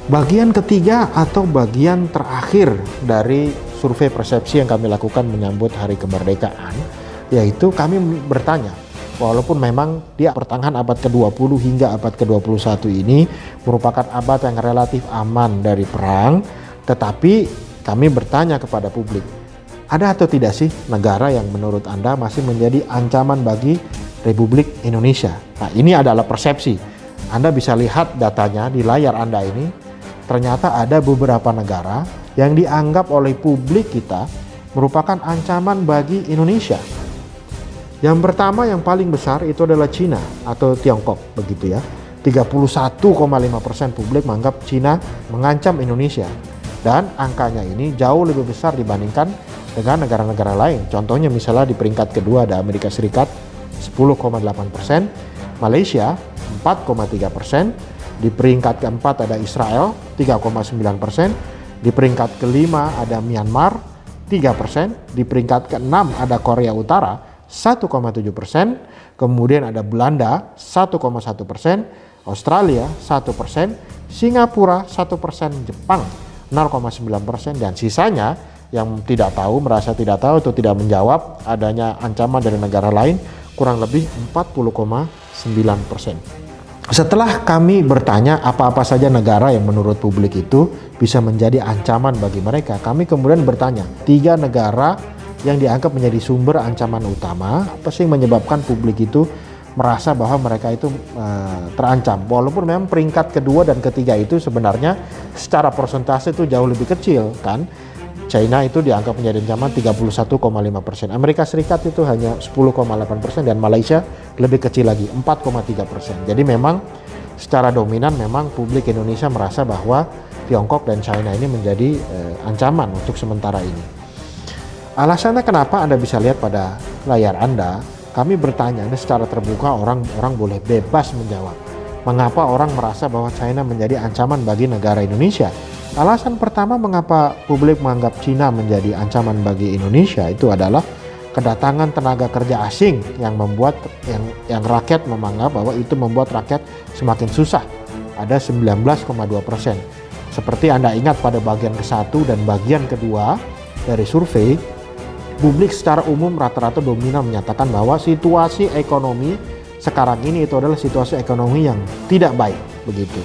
Bagian ketiga atau bagian terakhir dari survei persepsi yang kami lakukan menyambut Hari Kemerdekaan, yaitu kami bertanya, walaupun memang di pertengahan abad ke-20 hingga abad ke-21 ini merupakan abad yang relatif aman dari perang, tetapi kami bertanya kepada publik, ada atau tidak sih negara yang menurut Anda masih menjadi ancaman bagi Republik Indonesia? Nah, ini adalah persepsi. Anda bisa lihat datanya di layar Anda ini. Ternyata ada beberapa negara yang dianggap oleh publik kita merupakan ancaman bagi Indonesia. Yang pertama yang paling besar itu adalah Cina atau Tiongkok, begitu ya. 31,5% publik menganggap Cina mengancam Indonesia. Dan angkanya ini jauh lebih besar dibandingkan dengan negara-negara lain. Contohnya misalnya di peringkat kedua ada Amerika Serikat 10,8%, Malaysia 4,3%, di peringkat keempat ada Israel 3,9%, di peringkat kelima ada Myanmar 3%, di peringkat keenam ada Korea Utara 1,7%, kemudian ada Belanda 1,1%, Australia 1%, Singapura 1%, Jepang 0,9%, dan sisanya yang tidak tahu, merasa tidak tahu atau tidak menjawab adanya ancaman dari negara lain kurang lebih 40,9%. Setelah kami bertanya apa-apa saja negara yang menurut publik itu bisa menjadi ancaman bagi mereka, kami kemudian bertanya 3 negara yang dianggap menjadi sumber ancaman utama, apa sih yang menyebabkan publik itu merasa bahwa mereka itu terancam. Walaupun memang peringkat kedua dan ketiga itu sebenarnya secara persentase itu jauh lebih kecil kan. China itu dianggap menjadi ancaman 31,5%, Amerika Serikat itu hanya 10,8%, dan Malaysia lebih kecil lagi 4,3%. Jadi memang secara dominan memang publik Indonesia merasa bahwa Tiongkok dan China ini menjadi ancaman untuk sementara ini. Alasannya kenapa Anda bisa lihat pada layar Anda, kami bertanya ini secara terbuka, orang boleh bebas menjawab. Mengapa orang merasa bahwa China menjadi ancaman bagi negara Indonesia? Alasan pertama mengapa publik menganggap Cina menjadi ancaman bagi Indonesia itu adalah kedatangan tenaga kerja asing yang membuat yang rakyat menganggap bahwa itu membuat rakyat semakin susah. Ada 19,2%. Seperti Anda ingat pada bagian ke-1 dan bagian kedua dari survei, publik secara umum rata-rata dominan menyatakan bahwa situasi ekonomi sekarang ini itu adalah situasi ekonomi yang tidak baik, begitu.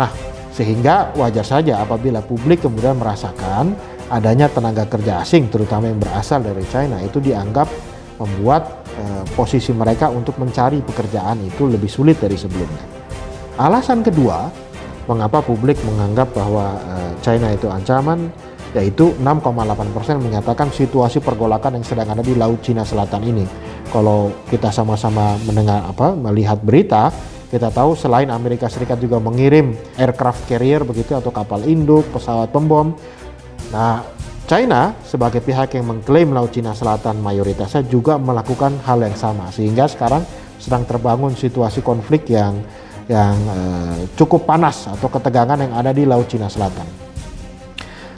Nah, sehingga wajar saja apabila publik kemudian merasakan adanya tenaga kerja asing terutama yang berasal dari China itu dianggap membuat posisi mereka untuk mencari pekerjaan itu lebih sulit dari sebelumnya. Alasan kedua mengapa publik menganggap bahwa China itu ancaman, yaitu 6,8% menyatakan situasi pergolakan yang sedang ada di Laut Cina Selatan ini. Kalau kita sama-sama melihat berita, kita tahu selain Amerika Serikat juga mengirim aircraft carrier begitu atau kapal induk, pesawat pembom. Nah, China sebagai pihak yang mengklaim Laut Cina Selatan mayoritasnya juga melakukan hal yang sama, sehingga sekarang sedang terbangun situasi konflik yang cukup panas atau ketegangan yang ada di Laut Cina Selatan.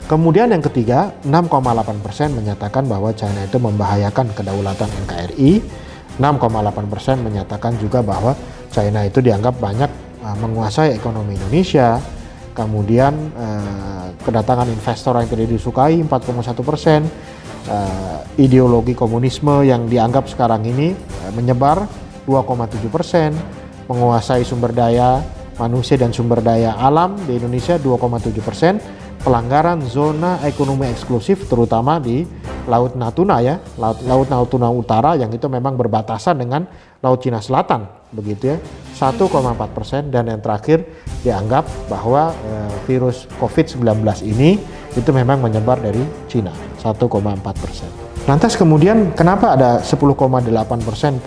Kemudian yang ketiga, 6,8% menyatakan bahwa China itu membahayakan kedaulatan NKRI. 6,8% menyatakan juga bahwa China itu dianggap banyak menguasai ekonomi Indonesia. Kemudian kedatangan investor yang tidak disukai 4,1%. Ideologi komunisme yang dianggap sekarang ini menyebar 2,7%. Menguasai sumber daya manusia dan sumber daya alam di Indonesia 2,7%. Pelanggaran zona ekonomi eksklusif terutama di Laut Natuna ya, Laut Natuna Utara yang itu memang berbatasan dengan Laut Cina Selatan, begitu ya, 1,4%, dan yang terakhir dianggap bahwa virus COVID-19 ini itu memang menyebar dari Cina, 1,4%. Lantas kemudian kenapa ada 10,8%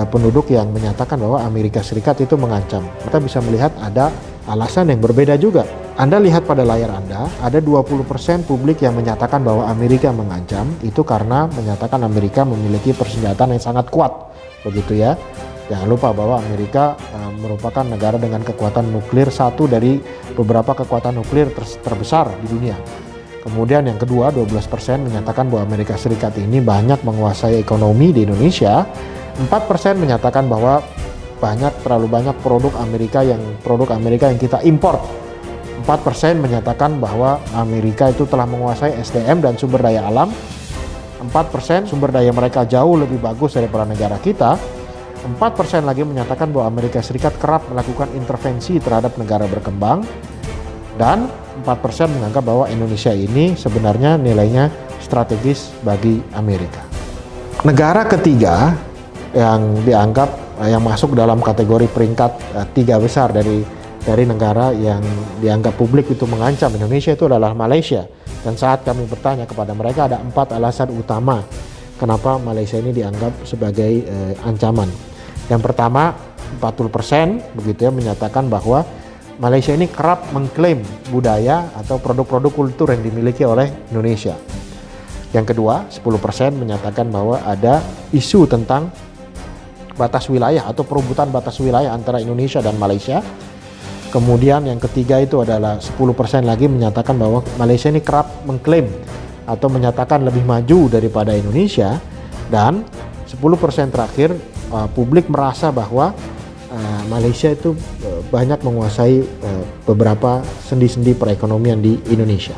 penduduk yang menyatakan bahwa Amerika Serikat itu mengancam? Kita bisa melihat ada alasan yang berbeda juga. Anda lihat pada layar Anda, ada 20% publik yang menyatakan bahwa Amerika mengancam, itu karena menyatakan Amerika memiliki persenjataan yang sangat kuat, begitu ya. Jangan lupa bahwa Amerika merupakan negara dengan kekuatan nuklir, satu dari beberapa kekuatan nuklir terbesar di dunia. Kemudian yang kedua, 12% menyatakan bahwa Amerika Serikat ini banyak menguasai ekonomi di Indonesia. 4% menyatakan bahwa terlalu banyak produk Amerika yang kita import 4% menyatakan bahwa Amerika itu telah menguasai SDM dan sumber daya alam. 4% sumber daya mereka jauh lebih bagus daripada negara kita. 4% lagi menyatakan bahwa Amerika Serikat kerap melakukan intervensi terhadap negara berkembang. Dan 4% menganggap bahwa Indonesia ini sebenarnya nilainya strategis bagi Amerika. Negara ketiga yang dianggap yang masuk dalam kategori peringkat 3 besar dari negara yang dianggap publik itu mengancam Indonesia itu adalah Malaysia. Dan saat kami bertanya kepada mereka, ada 4 alasan utama kenapa Malaysia ini dianggap sebagai ancaman. Yang pertama, 40% begitu ya menyatakan bahwa Malaysia ini kerap mengklaim budaya atau produk-produk kultur yang dimiliki oleh Indonesia. Yang kedua, 10% menyatakan bahwa ada isu tentang batas wilayah atau perebutan batas wilayah antara Indonesia dan Malaysia. Kemudian yang ketiga itu adalah 10% lagi menyatakan bahwa Malaysia ini kerap mengklaim atau menyatakan lebih maju daripada Indonesia. Dan 10% terakhir, publik merasa bahwa Malaysia itu banyak menguasai beberapa sendi-sendi perekonomian di Indonesia.